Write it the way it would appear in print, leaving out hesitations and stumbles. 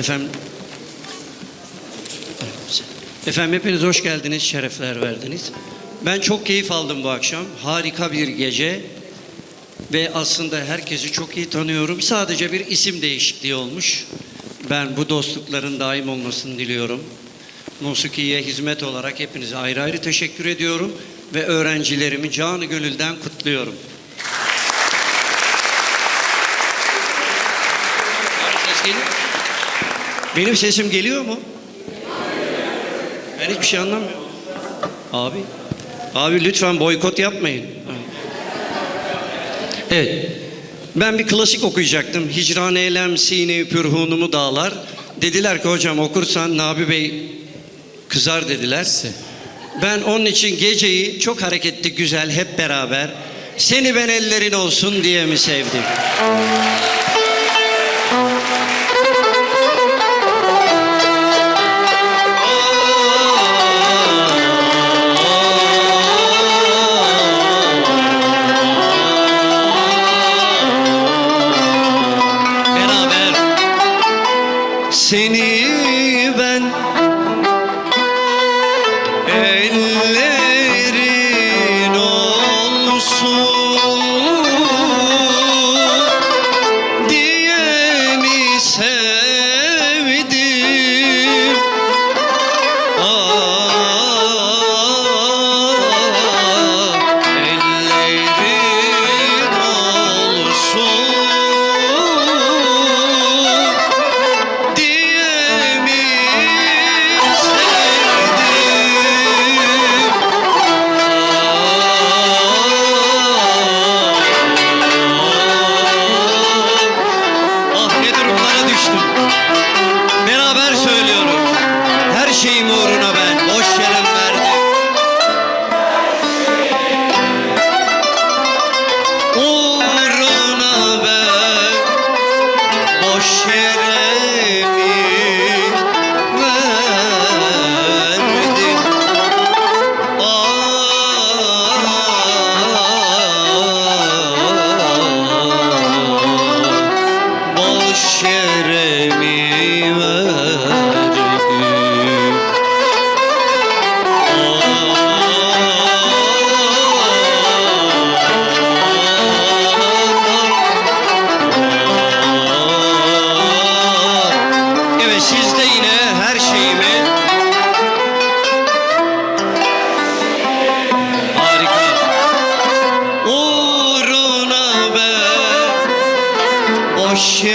Efendim, efendim hepiniz hoş geldiniz, şerefler verdiniz. Ben çok keyif aldım bu akşam. Harika bir gece ve aslında herkesi çok iyi tanıyorum. Sadece bir isim değişikliği olmuş. Ben bu dostlukların daim olmasını diliyorum. Musikiye hizmet olarak hepinize ayrı ayrı teşekkür ediyorum ve öğrencilerimi canı gönülden kutluyorum. Benim sesim geliyor mu? Ben hiçbir şey anlamıyorum. Abi lütfen boykot yapmayın. Evet. Ben bir klasik okuyacaktım. Hicran eylem sine pürhunumu dağlar. Dediler ki hocam okursan Nabi Bey kızar dediler. Ben onun için geceyi çok hareketli, güzel, hep beraber seni ben ellerin olsun diye mi sevdim? Seni ben ellerin olsun diye mi sevdim? Ellerin olsun beraber söylüyoruz. Her şeyim uğruna ben boş yere verdim. Uğruna ben boş yere mi verdim? Boş yere mi siz de yine her şeyimi harika uğruna ben boş